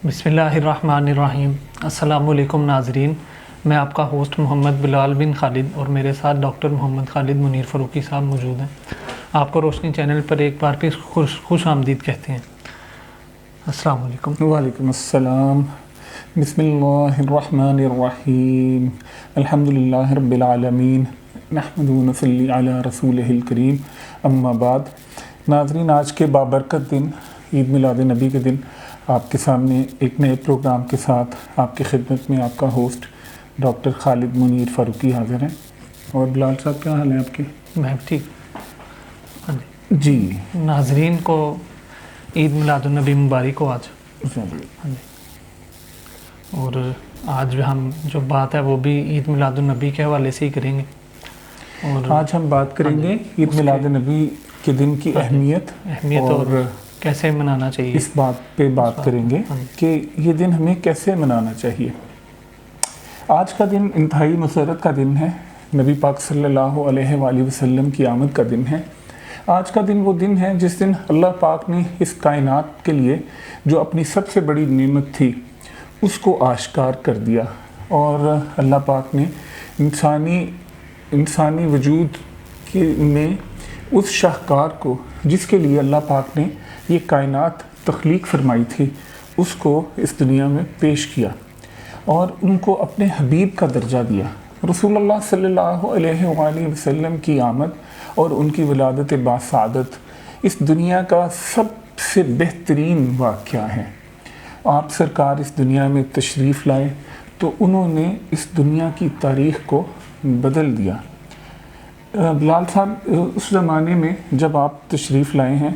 بسم اللہ الرحمن الرحیم۔ السلام علیکم ناظرین، میں آپ کا ہوسٹ محمد بلال بن خالد اور میرے ساتھ ڈاکٹر محمد خالد منیر فاروقی صاحب موجود ہیں۔ آپ کو روشنی چینل پر ایک بار پھر خوش آمدید کہتے ہیں۔ السلام علیکم۔ وعلیکم السلام۔ بسم اللہ الرحمن الرحیم۔ الحمدللہ رب العالمین، نحمدہ و نصلی علی رسولہ الکریم، اما بعد۔ ناظرین، آج کے بابرکت دن عید میلاد نبی کے دن آپ کے سامنے ایک نئے پروگرام کے ساتھ آپ کی خدمت میں آپ کا ہوسٹ ڈاکٹر خالد منیر فاروقی حاضر ہیں۔ اور بلال صاحب، کیا حال ہے آپ کے؟ میں ٹھیک۔ جی، ناظرین کو عید میلاد النبی مبارک ہو آج۔ اور آج ہم جو بات ہے وہ بھی عید میلاد النبی کے حوالے سے ہی کریں گے۔ اور آج ہم بات کریں گے عید میلاد نبی کے دن کی اہمیت اور کیسے منانا چاہیے، اس بات پہ بات کریں گے کہ یہ دن ہمیں کیسے منانا چاہیے۔ آج کا دن انتہائی مسرت کا دن ہے، نبی پاک صلی اللہ علیہ وآلہ وسلم کی آمد کا دن ہے۔ آج کا دن وہ دن ہے جس دن اللہ پاک نے اس کائنات کے لیے جو اپنی سب سے بڑی نعمت تھی اس کو آشکار کر دیا، اور اللہ پاک نے انسانی وجود میں اس شاہکار کو جس کے لیے اللہ پاک نے یہ کائنات تخلیق فرمائی تھی اس کو اس دنیا میں پیش کیا، اور ان کو اپنے حبیب کا درجہ دیا۔ رسول اللہ صلی اللہ علیہ وآلہ وسلم کی آمد اور ان کی ولادت باسعادت اس دنیا کا سب سے بہترین واقعہ ہے۔ آپ سرکار اس دنیا میں تشریف لائے تو انہوں نے اس دنیا کی تاریخ کو بدل دیا۔ بلال صاحب، اس زمانے میں جب آپ تشریف لائے ہیں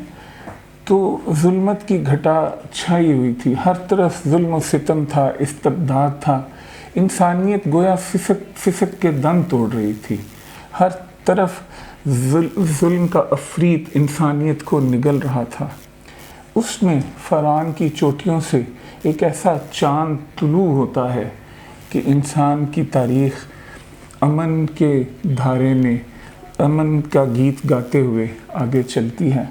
تو ظلمت کی گھٹا چھائی ہوئی تھی، ہر طرف ظلم و ستم تھا، استبداد تھا، انسانیت گویا فسق کے دم توڑ رہی تھی، ہر طرف ظلم کا افریت انسانیت کو نگل رہا تھا۔ اس میں فرعون کی چوٹیوں سے ایک ایسا چاند طلوع ہوتا ہے کہ انسان کی تاریخ امن کے دھارے میں امن کا گیت گاتے ہوئے آگے چلتی ہے۔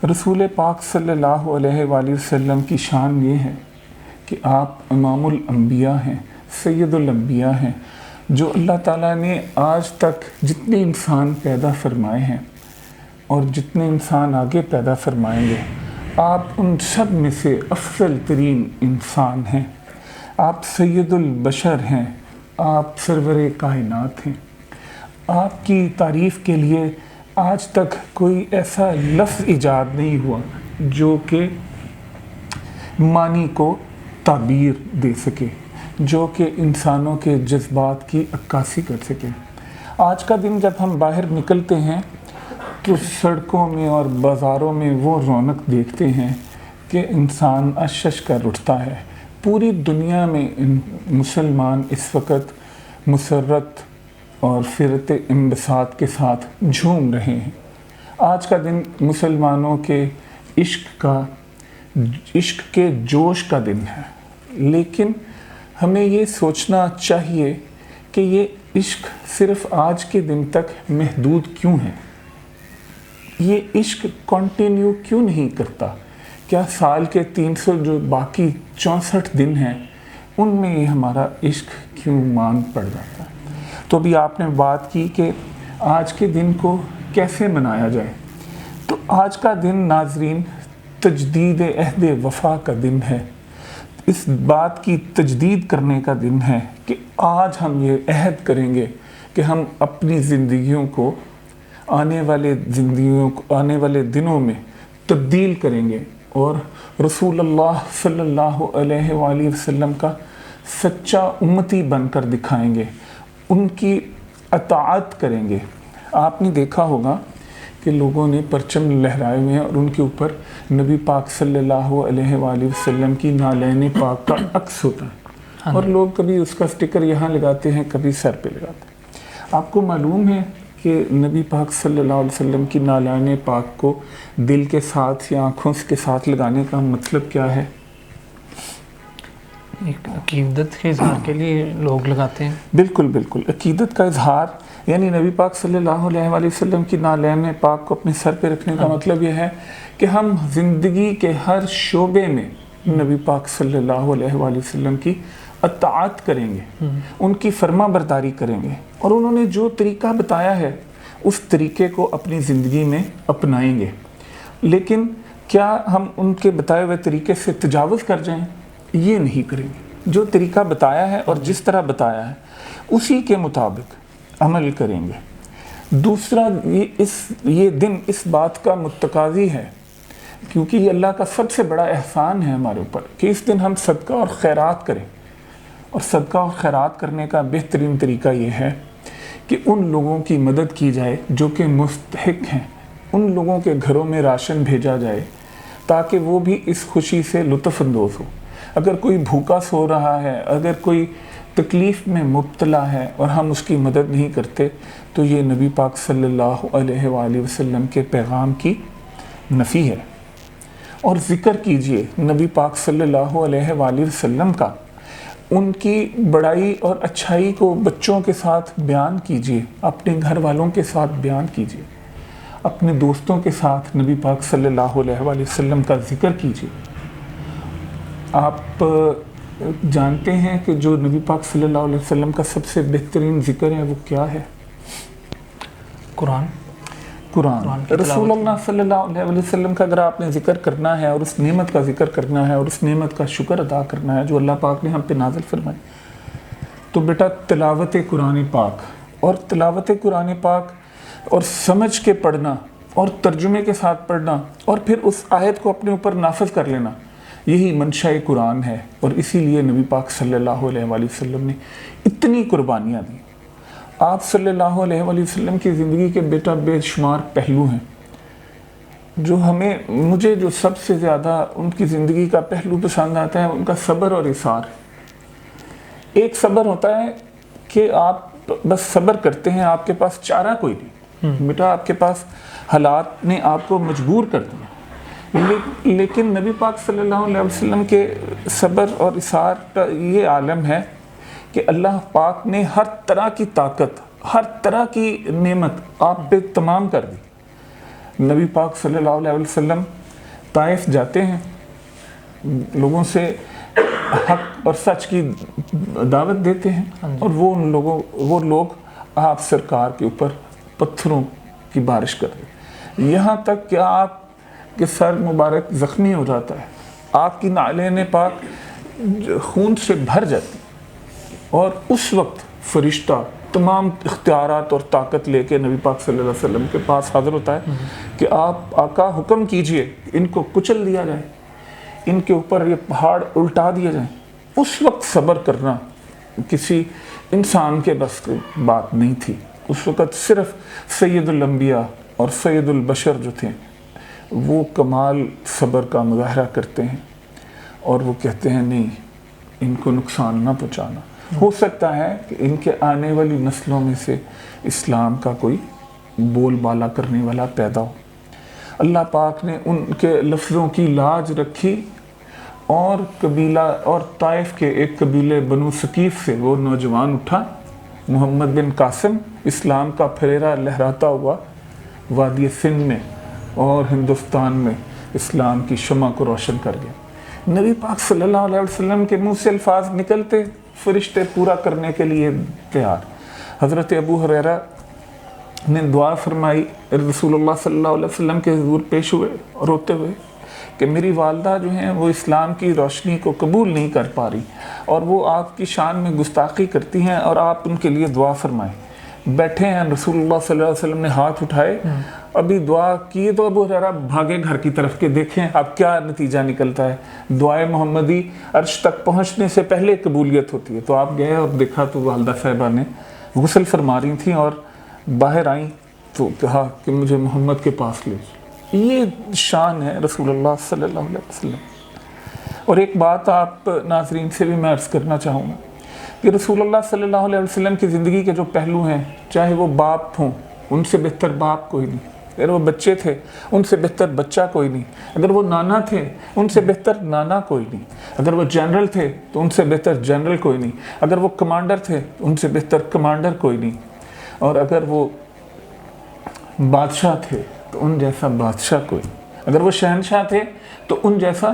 رسول پاک صلی اللہ علیہ وآلہ وسلم کی شان یہ ہے کہ آپ امام الانبیاء ہیں، سید الانبیاء ہیں، جو اللہ تعالیٰ نے آج تک جتنے انسان پیدا فرمائے ہیں اور جتنے انسان آگے پیدا فرمائیں گے، آپ ان سب میں سے افضل ترین انسان ہیں۔ آپ سید البشر ہیں، آپ سرور کائنات ہیں۔ آپ کی تعریف کے لیے آج تک کوئی ایسا لفظ ایجاد نہیں ہوا جو کہ معنی کو تعبیر دے سکے، جو کہ انسانوں کے جذبات کی عکاسی کر سکے۔ آج کا دن جب ہم باہر نکلتے ہیں تو سڑکوں میں اور بازاروں میں وہ رونق دیکھتے ہیں کہ انسان اشش کر اٹھتا ہے۔ پوری دنیا میں مسلمان اس وقت مسرت اور فرت انبساط کے ساتھ جھوم رہے ہیں۔ آج کا دن مسلمانوں کے عشق کے جوش کا دن ہے، لیکن ہمیں یہ سوچنا چاہیے کہ یہ عشق صرف آج کے دن تک محدود کیوں ہے؟ یہ عشق کنٹینیو کیوں نہیں کرتا؟ کیا سال کے 300 جو باقی 64 دن ہیں ان میں یہ ہمارا عشق کیوں ماند پڑ جاتا ہے؟ تو ابھی آپ نے بات کی کہ آج کے دن کو کیسے منایا جائے، تو آج کا دن ناظرین تجدید عہد وفا کا دن ہے۔ اس بات کی تجدید کرنے کا دن ہے کہ آج ہم یہ عہد کریں گے کہ ہم اپنی زندگیوں کو آنے والے دنوں میں تبدیل کریں گے اور رسول اللہ صلی اللہ علیہ وآلہ وسلم کا سچا امتی بن کر دکھائیں گے، ان کی اطاعت کریں گے۔ آپ نے دیکھا ہوگا کہ لوگوں نے پرچم لہرائے ہوئے ہیں اور ان کے اوپر نبی پاک صلی اللہ علیہ وآلہ وسلم کی نالین پاک کا عکس ہوتا ہے، اور لوگ کبھی اس کا سٹیکر یہاں لگاتے ہیں، کبھی سر پہ لگاتے ہیں۔ آپ کو معلوم ہے کہ نبی پاک صلی اللہ علیہ وسلم کی نالین پاک کو دل کے ساتھ یا آنکھوں کے ساتھ لگانے کا مطلب کیا ہے؟ ایک عقیدت کے اظہار کے لیے لوگ لگاتے ہیں۔ بالکل بالکل، عقیدت کا اظہار، یعنی نبی پاک صلی اللہ علیہ وآلہ وسلم کی نالین پاک کو اپنے سر پہ رکھنے کا مطلب یہ ہے کہ ہم زندگی کے ہر شعبے میں نبی پاک صلی اللہ علیہ وآلہ وسلم کی اطاعت کریں گے، ان کی فرما برداری کریں گے، اور انہوں نے جو طریقہ بتایا ہے اس طریقے کو اپنی زندگی میں اپنائیں گے۔ لیکن کیا ہم ان کے بتائے ہوئے طریقے سے تجاوز کر جائیں؟ یہ نہیں کریں گے۔ جو طریقہ بتایا ہے اور جس طرح بتایا ہے اسی کے مطابق عمل کریں گے۔ دوسرا، یہ دن اس بات کا متقاضی ہے، کیونکہ یہ اللہ کا سب سے بڑا احسان ہے ہمارے اوپر، کہ اس دن ہم صدقہ اور خیرات کریں۔ اور صدقہ اور خیرات کرنے کا بہترین طریقہ یہ ہے کہ ان لوگوں کی مدد کی جائے جو کہ مستحق ہیں، ان لوگوں کے گھروں میں راشن بھیجا جائے تاکہ وہ بھی اس خوشی سے لطف اندوز ہو۔ اگر کوئی بھوکا سو رہا ہے، اگر کوئی تکلیف میں مبتلا ہے اور ہم اس کی مدد نہیں کرتے تو یہ نبی پاک صلی اللہ علیہ وآلہ وسلم کے پیغام کی نفی ہے۔ اور ذکر کیجئے نبی پاک صلی اللہ علیہ وآلہ وسلم کا، ان کی بڑائی اور اچھائی کو بچوں کے ساتھ بیان کیجئے، اپنے گھر والوں کے ساتھ بیان کیجئے، اپنے دوستوں کے ساتھ نبی پاک صلی اللہ علیہ وآلہ وسلم کا ذکر کیجئے۔ آپ جانتے ہیں کہ جو نبی پاک صلی اللہ علیہ وسلم کا سب سے بہترین ذکر ہے وہ کیا ہے؟ قرآن رسول اللہ صلی اللہ علیہ وسلم کا اگر آپ نے ذکر کرنا ہے اور اس نعمت کا ذکر کرنا ہے اور اس نعمت کا شکر ادا کرنا ہے جو اللہ پاک نے ہم پہ نازل فرمائی، تو بیٹا تلاوت قرآن پاک، اور تلاوت قرآن پاک اور سمجھ کے پڑھنا اور ترجمے کے ساتھ پڑھنا اور پھر اس آیت کو اپنے اوپر نافذ کر لینا، یہی منشاء قرآن ہے۔ اور اسی لیے نبی پاک صلی اللہ علیہ وآلہ وسلم نے اتنی قربانیاں دی۔ آپ صلی اللہ علیہ وآلہ وسلم کی زندگی کے بیٹا بے شمار پہلو ہیں، مجھے جو سب سے زیادہ ان کی زندگی کا پہلو پسند آتا ہے ان کا صبر اور اصرار۔ ایک صبر ہوتا ہے کہ آپ بس صبر کرتے ہیں، آپ کے پاس چارہ کوئی نہیں، بیٹا آپ کے پاس حالات نے آپ کو مجبور کر دیا، لیکن نبی پاک صلی اللہ علیہ وسلم کے صبر اور اصرار کا یہ عالم ہے کہ اللہ پاک نے ہر طرح کی طاقت، ہر طرح کی نعمت آپ پہ تمام کر دی۔ نبی پاک صلی اللہ علیہ وسلم طائف جاتے ہیں، لوگوں سے حق اور سچ کی دعوت دیتے ہیں، اور وہ لوگ آپ سرکار کے اوپر پتھروں کی بارش کر دیں، یہاں تک کہ آپ کے سر مبارک زخمی ہو جاتا ہے، آپ کی نعلین پاک خون سے بھر جاتی، اور اس وقت فرشتہ تمام اختیارات اور طاقت لے کے نبی پاک صلی اللہ علیہ وسلم کے پاس حاضر ہوتا ہے کہ آپ آقا حکم کیجئے ان کو کچل دیا جائے، ان کے اوپر یہ پہاڑ الٹا دیا جائے۔ اس وقت صبر کرنا کسی انسان کے بس کی بات نہیں تھی۔ اس وقت صرف سید الانبیاء اور سید البشر جو تھے وہ کمال صبر کا مظاہرہ کرتے ہیں، اور وہ کہتے ہیں نہیں، ان کو نقصان نہ پہنچانا۔ ہو سکتا ہے کہ ان کے آنے والی نسلوں میں سے اسلام کا کوئی بول بالا کرنے والا پیدا ہو۔ اللہ پاک نے ان کے لفظوں کی لاج رکھی، اور قبیلہ اور طائف کے ایک قبیلے بنو ثقیف سے وہ نوجوان اٹھا، محمد بن قاسم، اسلام کا پھریرا لہراتا ہوا وادی سندھ میں اور ہندوستان میں اسلام کی شمع کو روشن کر گیا۔ نبی پاک صلی اللہ علیہ وسلم کے منہ سے الفاظ نکلتے، فرشتے پورا کرنے کے لیے تیار۔ حضرت ابو ہریرہ نے دعا فرمائی، رسول اللہ صلی اللہ علیہ وسلم کے حضور پیش ہوئے روتے ہوئے کہ میری والدہ جو ہیں وہ اسلام کی روشنی کو قبول نہیں کر پا رہی، اور وہ آپ کی شان میں گستاخی کرتی ہیں، اور آپ ان کے لیے دعا فرمائیں۔ بیٹھے ہیں، رسول اللہ صلی اللہ علیہ وسلم نے ہاتھ اٹھائے، ابھی دعا کی تو ابو ہریرہ بھاگے گھر کی طرف کہ دیکھیں اب کیا نتیجہ نکلتا ہے۔ دعائے محمدی عرش تک پہنچنے سے پہلے قبولیت ہوتی ہے۔ تو آپ گئے اور دیکھا تو والدہ صاحبہ نے غسل فرما رہی تھیں، اور باہر آئیں تو کہا کہ مجھے محمد کے پاس لے۔ یہ شان ہے رسول اللہ صلی اللہ علیہ وسلم۔ اور ایک بات آپ ناظرین سے بھی میں عرض کرنا چاہوں گا کہ رسول اللہ صلی اللہ علیہ وسلم کی زندگی کے جو پہلو ہیں، چاہے وہ باپ ہوں، ان سے بہتر باپ کوئی نہیں، اگر وہ بچے تھے ان سے بہتر بچہ کوئی نہیں، اگر وہ نانا تھے ان سے بہتر نانا کوئی نہیں، اگر وہ جنرل تھے تو ان سے بہتر جنرل کوئی نہیں، اگر وہ کمانڈر تھے تو ان سے بہتر کمانڈر کوئی نہیں، اور اگر وہ بادشاہ تھے تو ان جیسا بادشاہ کوئی نہیں، اگر وہ شہنشاہ تھے تو ان جیسا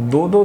2-2